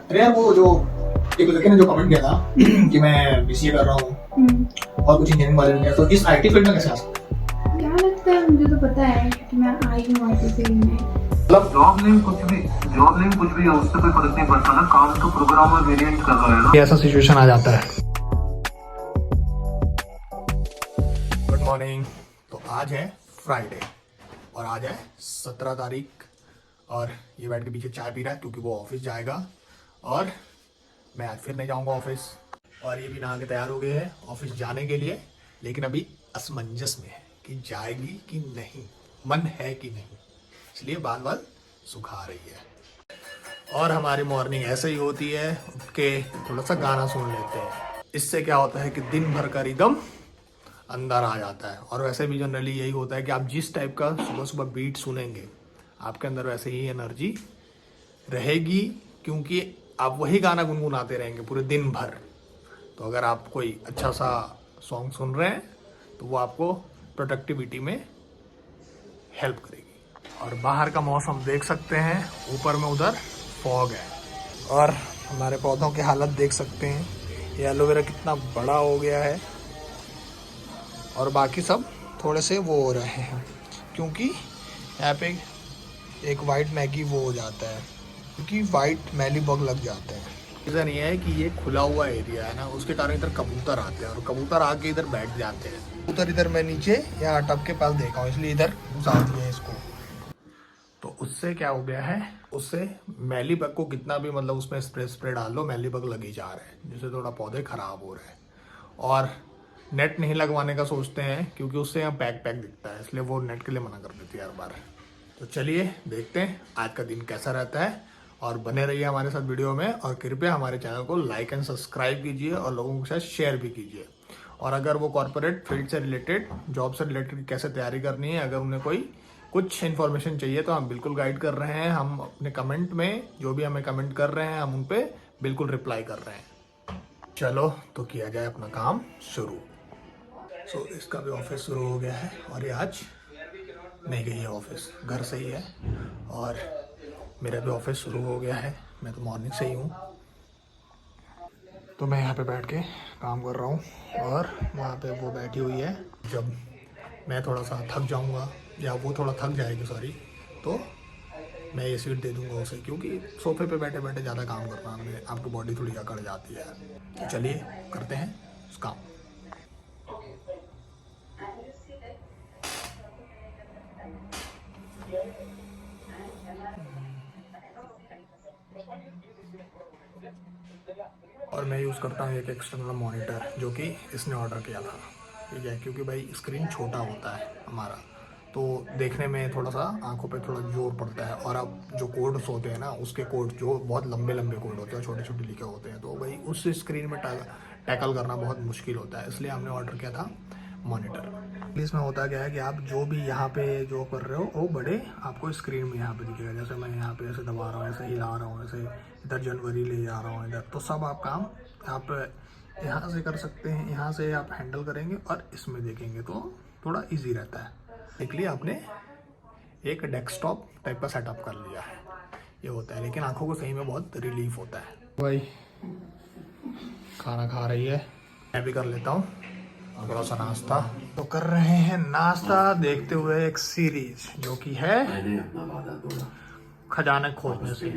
अरे यार वो जो एक लड़के ने जो कमेंट किया था कि मैं बीसीए कर रहा हूँ और कुछ इंजीनियरिंग वाले ने किया, तो इस आईटी फील्ड में कैसे आ सकता है? क्या लगता है, मुझे तो पता है कि मैं आई हूँ आईटी फील्ड में। मतलब जॉब नेम कुछ भी है, उससे कोई फर्क नहीं पड़ता ना, काम तो प्रोग्रामर वेरिएंट कर रहा है ना। ऐसा सिचुएशन आ जाता है। Good morning. तो आज है फ्राइडे और आज है 17 तारीख और ये बैठ के पीछे चाय पी रहा है क्योंकि वो ऑफिस जाएगा और मैं आज फिर नहीं जाऊंगा ऑफिस। और ये भी नहा के तैयार हो गए हैं ऑफिस जाने के लिए, लेकिन अभी असमंजस में है कि जाएगी कि नहीं, मन है कि नहीं, इसलिए बाल बाल सुखा रही है। और हमारी मॉर्निंग ऐसे ही होती है, उठ के थोड़ा सा गाना सुन लेते हैं। इससे क्या होता है कि दिन भर का रिदम अंदर आ जाता है। और वैसे भी जनरली यही होता है कि आप जिस टाइप का सुबह सुबह बीट सुनेंगे आपके अंदर वैसे ही एनर्जी रहेगी, क्योंकि आप वही गाना गुनगुनाते रहेंगे पूरे दिन भर। तो अगर आप कोई अच्छा सा सॉन्ग सुन रहे हैं तो वो आपको प्रोडक्टिविटी में हेल्प करेगी। और बाहर का मौसम देख सकते हैं, ऊपर में उधर फॉग है और हमारे पौधों की हालत देख सकते हैं। ये एलोवेरा कितना बड़ा हो गया है और बाकी सब थोड़े से वो हो रहे हैं क्योंकि यहाँ पे एक वाइट मैगी वो हो जाता है, क्योंकि वाइट मैली बग लग जाते हैं। रीज़न ये है कि ये खुला हुआ एरिया है ना, उसके कारण इधर कबूतर आते हैं और कबूतर आके इधर बैठ जाते हैं। कबूतर इधर मैं नीचे यहाँ टब के पास देखा हूँ, इसलिए इधर घुसा दिया है इसको। तो उससे क्या हो गया है, उससे मैली बग को कितना भी मतलब उसमें स्प्रे डाल लो, मैली बग लगी जा रहे हैं, जिससे थोड़ा पौधे खराब हो रहे हैं। और नेट नहीं लगवाने का सोचते हैं क्योंकि उससे यहाँ पैक दिखता है, इसलिए वो नेट के लिए मना कर देती है हर बार। तो चलिए देखते हैं आज का दिन कैसा रहता है और बने रहिए हमारे साथ वीडियो में। और कृपया हमारे चैनल को लाइक एंड सब्सक्राइब कीजिए और लोगों के साथ शेयर भी कीजिए। और अगर वो कॉर्पोरेट फील्ड से रिलेटेड, जॉब से रिलेटेड कैसे तैयारी करनी है, अगर उन्हें कोई कुछ इन्फॉर्मेशन चाहिए तो हम बिल्कुल गाइड कर रहे हैं। हम अपने कमेंट में जो भी हमें कमेंट कर रहे हैं हम उन पर बिल्कुल रिप्लाई कर रहे हैं। चलो तो किया जाए अपना काम शुरू। सो इसका भी ऑफिस शुरू हो गया है और ये आज नहीं गई है ऑफिस, घर से ही है। और मेरा भी ऑफिस शुरू हो गया है, मैं तो मॉर्निंग से ही हूँ। तो मैं यहाँ पे बैठ के काम कर रहा हूँ और वहाँ पे वो बैठी हुई है। जब मैं थोड़ा सा थक जाऊँगा या वो थोड़ा थक जाएगी सॉरी, तो मैं ये सीट दे दूँगा उसे, क्योंकि सोफे पे बैठे बैठे ज़्यादा काम करना में आपकी बॉडी थोड़ी अकड़ जाती है। तो चलिए करते हैं उस काम। और मैं यूज़ करता हूँ एक एक्सटर्नल मॉनिटर जो कि इसने ऑर्डर किया था, ठीक है, क्योंकि भाई स्क्रीन छोटा होता है हमारा, तो देखने में थोड़ा सा आंखों पे थोड़ा जोर पड़ता है। और अब जो कोड्स होते हैं ना, उसके कोड जो बहुत लंबे लंबे कोड होते हैं, छोटे छोटे लिखे होते हैं, तो भाई उस स्क्रीन में टैकल करना बहुत मुश्किल होता है, इसलिए हमने ऑर्डर किया था मॉनिटर। इसमें होता क्या है कि आप जो भी यहाँ पे जो कर रहे हो वो बड़े आपको स्क्रीन में यहाँ पे दिखेगा। जैसे मैं यहाँ पे ऐसे दबा रहा हूँ, ऐसे हिला रहा हूँ, ऐसे इधर जनवरी ले जा रहा हूँ इधर, तो सब आप काम आप यहाँ से कर सकते हैं, यहाँ से आप हैंडल करेंगे और इसमें देखेंगे तो थोड़ा इजी रहता है। इसलिए आपने एक डेस्कटॉप टाइप का सेटअप कर लिया है, ये होता है। लेकिन आंखों को सही में बहुत रिलीफ होता है। भाई खाना खा रही है, मैं भी कर लेता हूँ थोड़ा सा नाश्ता। तो कर रहे हैं नाश्ता देखते हुए एक सीरीज जो कि है खजाना खोजने से।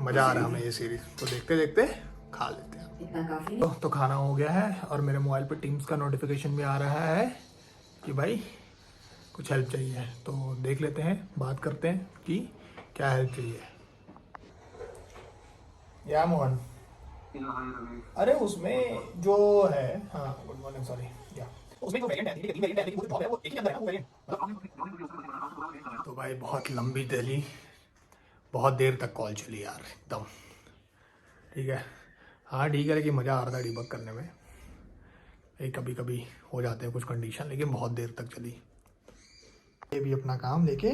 मजा आ रहा है हमें ये सीरीज, तो देखते देखते खा लेते हैं। तो खाना हो गया है और मेरे मोबाइल पे टीम्स का नोटिफिकेशन भी आ रहा है कि भाई कुछ हेल्प चाहिए, तो देख लेते हैं, बात करते हैं कि क्या हेल्प चाहिए। या मोहन, अरे उसमें जो है, हाँ गुड मॉर्निंग सॉरी, या उसमें जो वेरिएंट है, तीन वेरिएंट है, लेकिन वो जॉब है वो एक ही अंदर है ना वो वेरिएंट। तो भाई बहुत लंबी चली, बहुत देर तक कॉल चली यार एकदम, ठीक है। हाँ ठीक है, लेकिन मज़ा आ रहा था डिबग करने में। एक कभी कभी हो जाते हैं कुछ कंडीशन, लेकिन बहुत देर तक चली। ये भी अपना काम लेके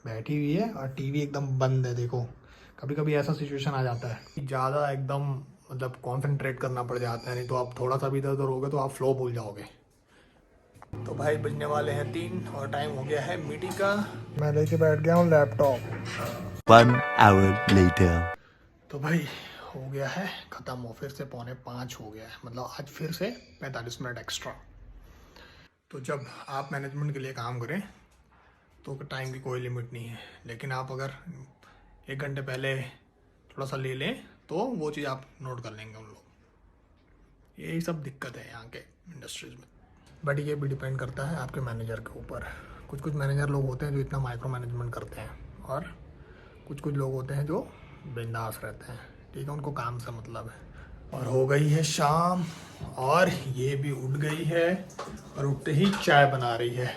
बैठी हुई है और टीवी एकदम बंद है। देखो कभी कभी ऐसा सिचुएशन आ जाता है कि ज़्यादा एकदम मतलब कॉन्सेंट्रेट करना पड़ जाता है, नहीं तो आप थोड़ा सा भी इधर उधर होगे तो आप फ्लो भूल जाओगे। तो भाई बजने वाले हैं 3 और टाइम हो गया है मीटिंग का। मैं लेके बैठ गया हूँ लैपटॉप। 1 hour later. तो भाई हो गया है ख़त्म, फिर से 4:45 हो गया है, मतलब आज फिर से 45 मिनट एक्स्ट्रा। तो जब आप मैनेजमेंट के लिए काम करें तो टाइम की कोई लिमिट नहीं है, लेकिन आप अगर 1 घंटे पहले थोड़ा सा ले लें तो वो चीज़ आप नोट कर लेंगे उन लोग। यही सब दिक्कत है यहाँ के इंडस्ट्रीज़ में। बट ये भी डिपेंड करता है आपके मैनेजर के ऊपर। कुछ मैनेजर लोग होते हैं जो इतना माइक्रो मैनेजमेंट करते हैं, और कुछ लोग होते हैं जो बिंदास रहते हैं, ठीक है, उनको काम से मतलब है। और हो गई है शाम, और ये भी उठ गई है, और उठते ही चाय बना रही है।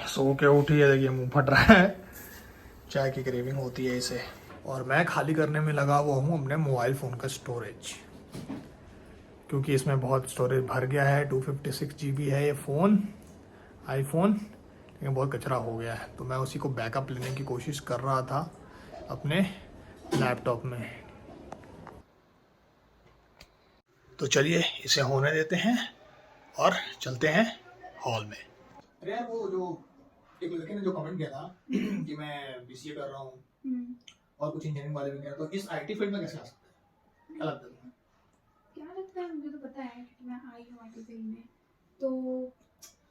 सो के उठी है, देखिए मुंह फट रहा है, चाय की क्रेविंग होती है इसे। और मैं खाली करने में लगा हुआ हूँ अपने मोबाइल फ़ोन का स्टोरेज, क्योंकि इसमें बहुत स्टोरेज भर गया है। 256 GB है ये फ़ोन, आईफोन, लेकिन बहुत कचरा हो गया है, तो मैं उसी को बैकअप लेने की कोशिश कर रहा था अपने लैपटॉप में। तो चलिए इसे होने देते हैं और चलते हैं हॉल में। अरे यार, वो जो एक लड़के ने जो कमेंट किया था कि मैं BCA कर रहा हूँ और कुछ इंजीनियरिंग वाले भी कह रहे, तो इस IT फील्ड में कैसे आ सकते हैं? क्या लगता है तुम्हें? क्या लगता है, मुझे तो पता है क्योंकि मैं आई हूँ IT फील्ड में। तो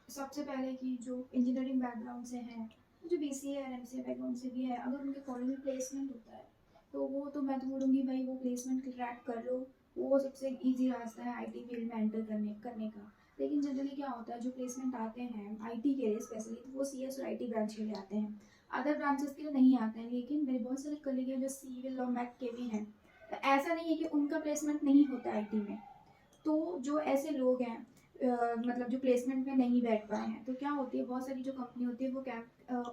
सबसे पहले कि जो इंजीनियरिंग बैकग्राउंड से हैं, जो BCA और MCA बैकग्राउंड से भी है, अगर उनके कॉलेज में प्लेसमेंट होता है तो वो तो मैं तो बोलूँगी भाई वो प्लेसमेंट क्रैक कर लो, वो सबसे इजी रास्ता है IT फील्ड में एंटर करने का। लेकिन जनरली क्या होता है, जो प्लेसमेंट आते हैं IT के लिए स्पेशली, तो वो CS और IT ब्रांच के लिए आते हैं, अदर ब्रांचेस के लिए नहीं आते हैं। लेकिन मेरे बहुत सारे कलीग हैं जो सिविल और मैथ के भी हैं, तो ऐसा नहीं है कि उनका प्लेसमेंट नहीं होता IT में। तो जो ऐसे लोग हैं मतलब जो प्लेसमेंट में नहीं बैठ पाए हैं, तो क्या होती है, बहुत सारी जो कंपनी होती है वो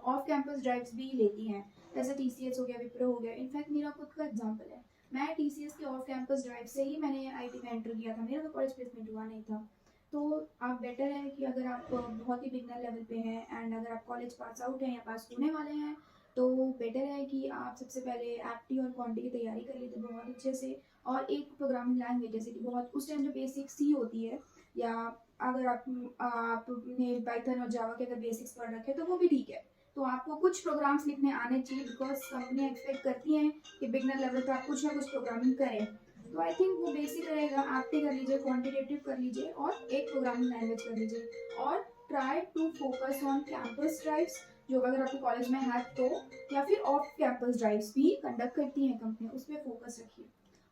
ऑफ कैंपस ड्राइव्स भी लेती हैं, जैसे TCS हो गया, विप्रो हो गया। इनफैक्ट मेरा खुद का एग्जांपल है, मैं TCS के ऑफ कैंपस ड्राइव से ही मैंने IT में एंटर किया था, मेरा तो कॉलेज प्लेसमेंट हुआ नहीं था। तो आप बेटर है कि अगर आप बहुत ही बिगनर लेवल पे हैं एंड अगर आप कॉलेज पास आउट हैं या पास होने वाले हैं, तो बेटर है कि आप सबसे पहले एप्टी और क्वांटी की तैयारी कर लीजिए बहुत अच्छे से। और एक प्रोग्रामिंग लैंग्वेज जैसे कि बहुत उस टाइम जो बेसिक C होती है, या अगर आपने पाइथन और जावा के अगर बेसिक्स पढ़ रखे तो वो भी ठीक है। तो आपको कुछ प्रोग्राम्स लिखने आने चाहिए, बिकॉज कंपनियां एक्सपेक्ट करती हैं कि बिगनर लेवल पर आप कुछ ना कुछ प्रोग्रामिंग करें। तो आई थिंक वो बेसिक रहेगा, एप्टी कर लीजिए, क्वांटिटेटिव कर लीजिए और एक प्रोग्रामिंग लैंग्वेज कर लीजिए। और try to focus on campus drives, जो अगर आपके कॉलेज में है तो, या फिर ऑफ कैंपस ड्राइव्स भी कंडक्ट करती हैं कंपनियां, उस पर फोकस रखिए।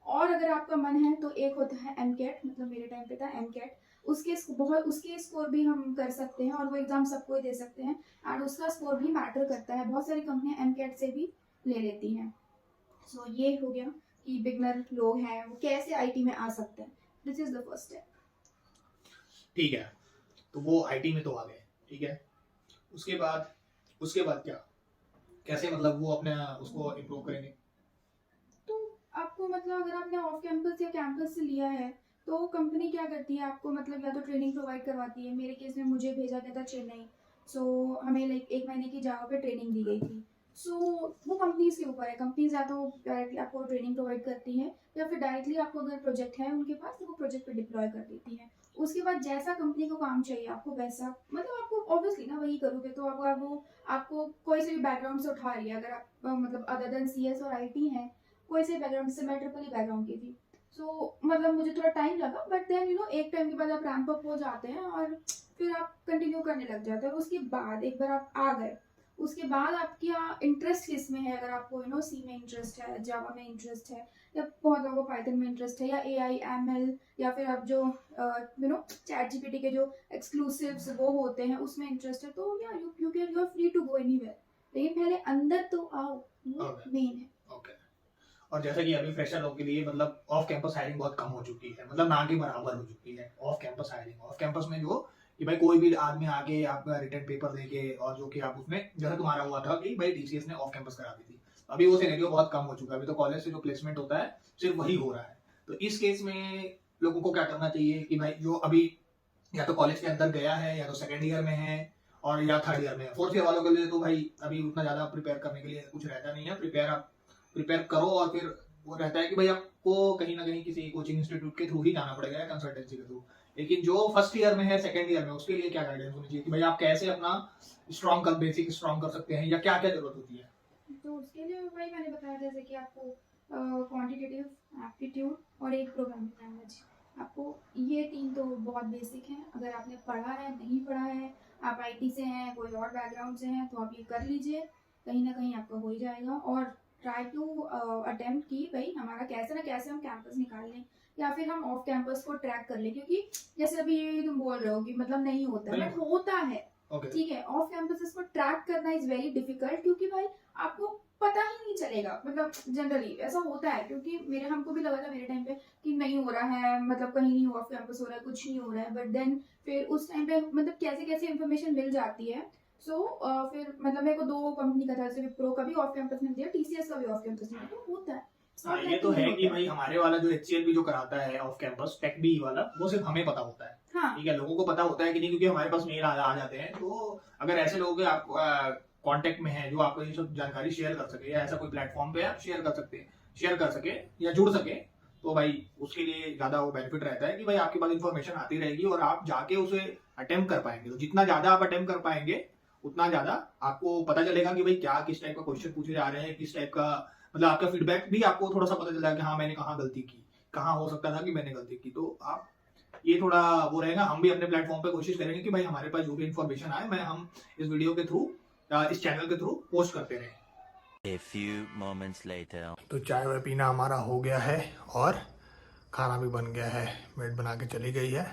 और अगर आपका मन है तो एक होता है MCAT, मतलब मेरे टाइम पे था MCAT, उसके स्कोर भी हम कर सकते हैं, और वो एग्जाम सबको ही दे सकते हैं, एंड उसका स्कोर भी मैटर करता है। बहुत सारी कंपनियां MCAT से भी ले लेती हैं। सो ये हो गया कि बिगनर लोग हैं वो कैसे IT में आ सकते हैं, this is the first step. ठीक है, तो वो IT में तो आ गए, ठीक है, उसके बाद क्या, कैसे मतलब वो अपने उसको इम्प्रूव करेंगे? तो आपको मतलब अगर आपने ऑफ कैंपस या कैंपस से लिया है तो कंपनी क्या करती है, आपको मतलब या तो ट्रेनिंग प्रोवाइड करवाती है। मेरे केस में मुझे भेजा गया था चेन्नई, सो हमें लाइक 1 महीने की जावा पे ट्रेनिंग दी गई थी। सो वो कंपनीज के ऊपर है, कंपनीज या तो डायरेक्टली आपको ट्रेनिंग प्रोवाइड करती हैं, या फिर डायरेक्टली आपको अगर प्रोजेक्ट है उनके पास तो वो प्रोजेक्ट पे डिप्लॉय कर देती हैं। उसके बाद जैसा कंपनी को काम चाहिए आपको वैसा, मतलब आपको ऑब्वियसली ना वही करोगे। तो अगर वो आपको कोई से भी बैकग्राउंड से उठा रही है, अगर आप मतलब अदर देन CS और IT हैं, कोई से बैकग्राउंड से, मैं ट्रिपल बैकग्राउंड की थी, सो मतलब मुझे थोड़ा टाइम लगा, बट देन एक टाइम के बाद आप रैंप अप हो जाते हैं और फिर आप कंटिन्यू करने लग जाते हैं। उसके बाद एक बार आप आ गए, उसके बाद आपकी इंटरेस्ट किस में है, अगर आपको C में इंटरेस्ट है, जावा में इंटरेस्ट है, या बहुत लोगों को पाइथन में इंटरेस्ट है, या AI ML, या फिर आप जो ChatGPT के जो एक्सक्लूसिव्स वो होते हैं उसमें इंटरेस्ट है, तो या you are free to go anywhere. लेकिन पहले अंदर तो आओ, वो मेन है। ओके। और जैसा कि अभी फ्रेशर लोग के लिए मतलब ऑफ कैंपस हायरिंग बहुत कम हो चुकी है, मतलब ना के बराबर हो चुकी है off campus hiring. Off campus में जो कि भाई कोई भी आदमी आके आपका रिटर्न पेपर देके, और जो कि आप उसमें जैसा तुम्हारा हुआ था कि भाई TCS ने ऑफ कैंपस करा दी थी, अभी वो सिनेरियो बहुत कम हो चुका है। अभी तो कॉलेज से जो प्लेसमेंट होता है सिर्फ वही हो रहा है। तो इस केस में लोगों को क्या करना चाहिए कि भाई जो अभी या तो कॉलेज के अंदर गया है, या तो सेकेंड ईयर में है, और या थर्ड ईयर में है। फोर्थ ईयर वालों के लिए तो भाई अभी उतना ज्यादा प्रिपेयर करने के लिए कुछ रहता नहीं है। प्रिपेयर करो, और फिर वो रहता है कि भाई आपको कहीं ना कहीं किसी कोचिंग इंस्टीट्यूट के थ्रू ही जाना पड़ेगा, कंसल्टेंसी के थ्रू। लेकिन जो फर्स्ट ईयर में है, सेकंड ईयर में, उसके लिए क्या गाइडेंस होनी चाहिए कि भाई आप कैसे अपना बेसिक स्ट्रॉन्ग कर सकते हैं, या क्या क्या जरूरत होती है? तो उसके लिए भाई मैंने बताया जैसे कि आपको क्वांटिटेटिव एप्टीट्यूड और एक प्रोग्रामिंग लैंग्वेज। आपको ये 3 तो बहुत बेसिक हैं। अगर आपने पढ़ा है, नहीं पढ़ा है, आप आईटी से हैं, कोई और बैकग्राउंड से हैं, तो आप ये कर लीजिए, कहीं ना कहीं आपका हो ही जाएगा। और ट्राई टू अटेम्प्ट की भाई हमारा कैसे ना कैसे हम कैंपस निकाल लें या फिर हम ऑफ कैंपस को ट्रैक कर लें, क्योंकि जैसे अभी तुम बोल रहे हो कि मतलब नहीं होता, बट होता है। ठीक है, ऑफ कैंपस को ट्रैक करना इज वेरी डिफिकल्ट, क्योंकि भाई आपको पता ही नहीं चलेगा। मतलब जनरली ऐसा होता है, क्योंकि मेरे हमको भी लगा था मेरे टाइम पे कि नहीं हो रहा है, मतलब कहीं नहीं ऑफ कैंपस हो रहा है, कुछ नहीं हो रहा है। बट देन फिर उस टाइम पे मतलब कैसे कैसे इन्फॉर्मेशन मिल जाती है। सो फिर मतलब मेरे को 2 कंपनी का था, जैसे विप्रो का भी ऑफ कैंपस में दिया, टीसीएस का भी ऑफ कैंपस में, तो होता है। हाँ, ये तो है कि भाई हमारे वाला जो HCL जो कराता है ऑफ कैंपस टेक बी वाला, वो सिर्फ हमें पता होता है। हाँ, ठीक है, लोगों को पता होता है कि नहीं, क्योंकि हमारे पास मेल आ जाते हैं। तो अगर ऐसे लोग आप कांटेक्ट में हैं जो आपको ये सब जानकारी शेयर कर सके, या ऐसा कोई प्लेटफॉर्म पे आप शेयर कर सके या जुड़ सके, तो भाई उसके लिए ज्यादा वो बेनिफिट रहता है कि भाई आपके पास इन्फॉर्मेशन आती रहेगी और आप जाके उसे अटेम्प्ट कर पाएंगे। तो जितना ज्यादा आप अटेम्प्ट कर पाएंगे उतना ज्यादा आपको पता चलेगा कि भाई क्या किस टाइप का क्वेश्चन पूछे जा रहे हैं, किस टाइप का, मतलब आपका फीडबैक भी आपको थोड़ा सा पता चल जाएगा कि हाँ मैंने कहाँ गलती की, कहाँ हो सकता था कि मैंने गलती की। तो आप ये थोड़ा वो रहेगा। हम भी अपने प्लेटफॉर्म पे कोशिश करेंगे कि भाई हमारे पास जो भी इन्फॉर्मेशन आए हम इस वीडियो के थ्रू, इस चैनल के थ्रू पोस्ट करते रहे। A few moments later. तो चाय वाय पीना हमारा हो गया है और खाना भी बन गया है, मेड बना के चली गई है।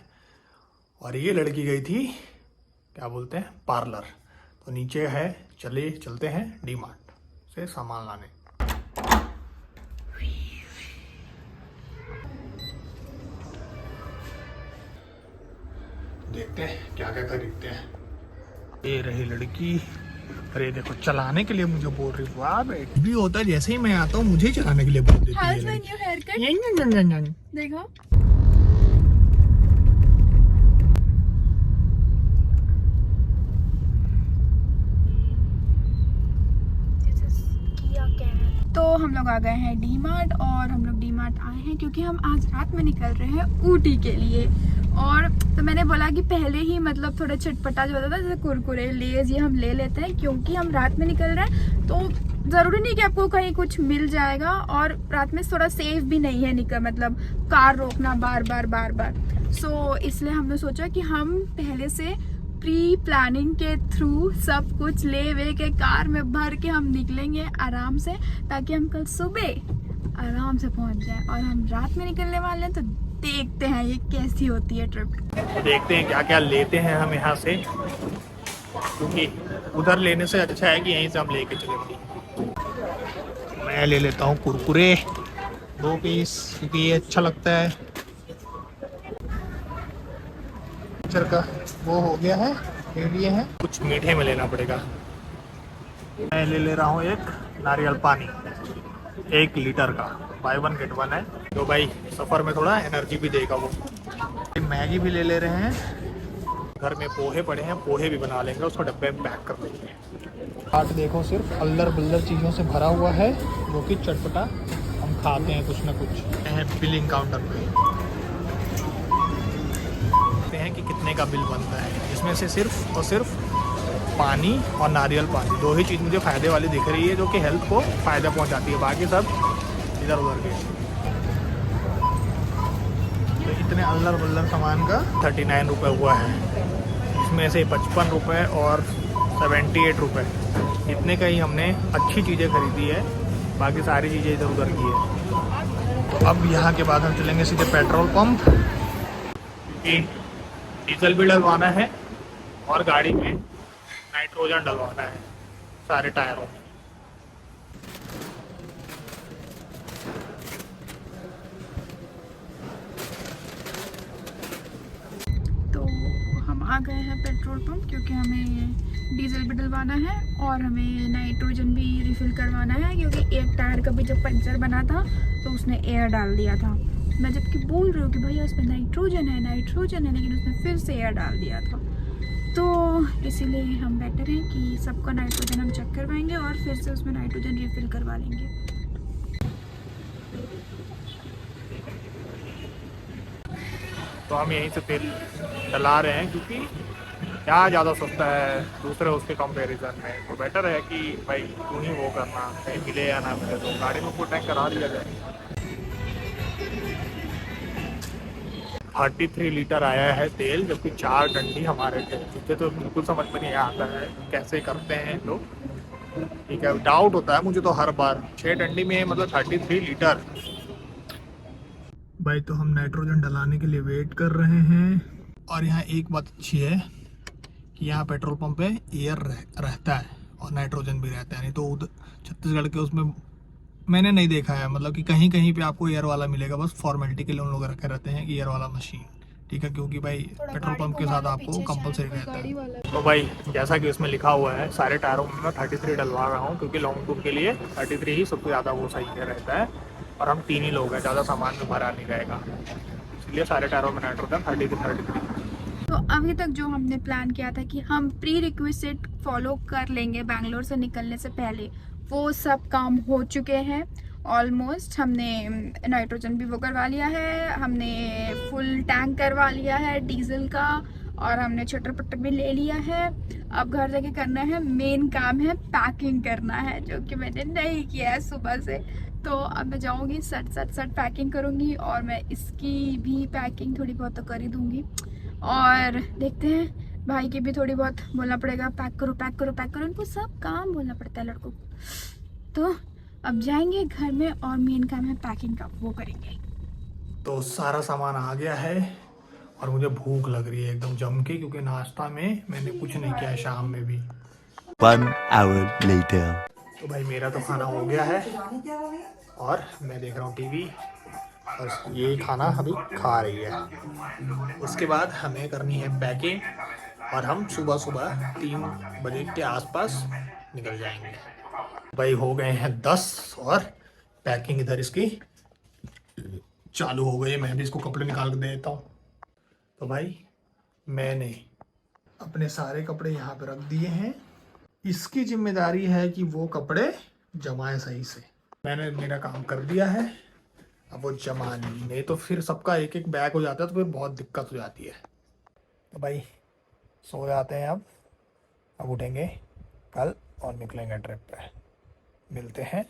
और ये लड़की गई थी क्या बोलते हैं पार्लर, तो नीचे है, चलते हैं डीमार्ट से सामान लाने। देखते हैं क्या क्या खरीदते हैं। ये रही लड़की, अरे देखो चलाने के लिए मुझे बोल रही, वाह बेटी भी होता है, जैसे ही मैं आता हूँ मुझे चलाने के लिए बोल देती है। देखो तो हम लोग आ गए हैं डीमार्ट, और हम लोग डीमार्ट आए हैं क्योंकि हम आज रात में निकल रहे हैं ऊटी के लिए। और तो मैंने बोला कि पहले ही मतलब थोड़ा चटपटा जो होता था जैसे कुरकुरे लेज ये हम ले लेते हैं, क्योंकि हम रात में निकल रहे हैं तो ज़रूरी नहीं कि आपको कहीं कुछ मिल जाएगा। और रात में थोड़ा सेफ भी नहीं है निकल, मतलब कार रोकना बार बार। सो इसलिए हमने सोचा कि हम पहले से प्री प्लानिंग के थ्रू सब कुछ ले वे के कार में भर के हम निकलेंगे आराम से, ताकि हम कल सुबह आराम से पहुंच जाए। और हम रात में निकलने वाले हैं, तो देखते हैं ये कैसी होती है ट्रिप। देखते हैं क्या क्या लेते हैं हम यहाँ से, क्योंकि उधर लेने से अच्छा है कि यहीं से हम लेके चले। मैं ले लेता हूँ कुरकुरे 2 पीस, क्योंकि ये अच्छा लगता है। का वो हो गया है, ये है कुछ मीठे में लेना पड़ेगा। मैं ले रहा हूँ एक नारियल पानी 1 लीटर का, बाय 1 गेट 1 है, तो भाई सफ़र में थोड़ा एनर्जी भी देगा वो। मैगी भी ले रहे हैं, घर में पोहे पड़े हैं, पोहे भी बना लेंगे, उसको डब्बे में पैक कर लेंगे। हाथ देखो सिर्फ अल्लर बल्लर चीज़ों से भरा हुआ है, जो कि चटपटा हम खाते हैं कुछ ना कुछ। बिलिंग काउंटर पे हैं कि कितने का बिल बनता है, जिसमें से सिर्फ और सिर्फ पानी और नारियल पानी 2 ही चीज़ मुझे फ़ायदे वाली दिख रही है, जो कि हेल्थ को फ़ायदा पहुंचाती है, बाकी सब इधर उधर के। तो इतने अल्लर बल्लर सामान का 39 रुपये हुआ है, इसमें से 55 रुपये और 78 रुपये, इतने का ही हमने अच्छी चीज़ें खरीदी है, बाकी सारी चीज़ें इधर उधर की है। तो अब यहाँ के बाद हम चलेंगे सीधे पेट्रोल पंप, डीजल भी डलवाना है और गाड़ी में नाइट्रोजन डलवाना है सारे टायरों में। तो हम आ गए हैं पेट्रोल पंप, क्योंकि हमें डीजल भी डलवाना है और हमें नाइट्रोजन भी रिफिल करवाना है, क्योंकि एक टायर का भी जब पंचर बना था तो उसने एयर डाल दिया था। मैं जबकि बोल रही हूँ कि भैया उसमें नाइट्रोजन है, लेकिन उसने फिर से एयर डाल दिया था। तो इसीलिए हम बेटर हैं कि सबका नाइट्रोजन हम चेक करवाएंगे और फिर से उसमें नाइट्रोजन रिफिल करवा लेंगे। तो हम यहीं से तेल डला रहे हैं, क्योंकि क्या ज़्यादा सस्ता है दूसरे उसके कंपैरिजन में, तो बेटर है कि भाई क्यों ही वो करना, कहीं मिले या ना मिले तो गाड़ी में फुल टैंक करा दिया जाए। 33 लीटर आया है तेल, जबकि 4 डंडी हमारे थे। मुझे तो बिल्कुल समझ में नहीं आता है कैसे करते हैं लोग। ठीक है, डाउट होता है मुझे तो हर बार 6 डंडी में मतलब 33 लीटर। भाई तो हम नाइट्रोजन डलाने के लिए वेट कर रहे हैं। और यहाँ एक बात अच्छी है कि यहाँ पेट्रोल पंप पे एयर रहता है और नाइट्रोजन भी रहता है, नहीं तो उधर छत्तीसगढ़ के उसमें मैंने नहीं देखा है, मतलब कि कहीं कहीं पे आपको एयर वाला मिलेगा, बस फॉर्मेलिटी के लिए उन लोग रखे रहते हैं एयर वाला मशीन। ठीक है, क्योंकि भाई पेट्रोल पंप के साथ आपको कंपलसरी रहता है। तो भाई जैसा कि उसमें लिखा हुआ है सारे टायरों में मैं 33 डलवा रहा हूँ, क्योंकि लॉन्ग टूर के लिए 33 ही सबसे ज़्यादा वो सही है रहता है। और हम 3 ही लोग हैं, ज़्यादा सामान में भरा नहीं रहेगा, इसलिए सारे टायरों में नाइट्रोजन 33। तो अभी तक जो हमने प्लान किया था कि हम प्री रिक्विजिट फॉलो कर लेंगे बैंगलोर से निकलने से पहले, वो सब काम हो चुके हैं ऑलमोस्ट। हमने नाइट्रोजन भी वो करवा लिया है, हमने फुल टैंक करवा लिया है डीजल का, और हमने छटर पट्टर भी ले लिया है। अब घर जाके करना है, मेन काम है पैकिंग करना है, जो कि मैंने नहीं किया है सुबह से। तो अब मैं जाऊँगी, सट पैकिंग करूँगी, और मैं इसकी भी पैकिंग थोड़ी बहुत तो कर ही दूँगी। और देखते हैं, भाई की भी थोड़ी बहुत बोलना पड़ेगा, पैक करो पैक करो पैक करो, उनको सब काम बोलना पड़ता है लड़कों को। तो अब जाएंगे घर में और मेन काम है पैकिंग का, वो करेंगे। तो सारा सामान आ गया है और मुझे भूख लग रही है एकदम जम के, क्योंकि नाश्ता में मैंने कुछ नहीं किया है, शाम में भी। 1 hour later. तो भाई मेरा तो खाना हो गया है और मैं देख रहा हूँ टीवी, और ये खाना अभी खा रही है। उसके बाद हमें करनी है पैकिंग, और हम सुबह सुबह 3 बजे के आसपास निकल जाएंगे। भाई हो गए हैं 10 और पैकिंग इधर इसकी चालू हो गई है। मैं भी इसको कपड़े निकाल के दे देता हूँ। तो भाई मैंने अपने सारे कपड़े यहाँ पे रख दिए हैं, इसकी जिम्मेदारी है कि वो कपड़े जमाए सही से। मैंने मेरा काम कर दिया है, अब वो जमा नहीं तो फिर सबका एक एक बैग हो जाता है, तो फिर बहुत दिक्कत हो जाती है। तो भाई सो जाते हैं अब उठेंगे कल और निकलेंगे ट्रिप पे। मिलते हैं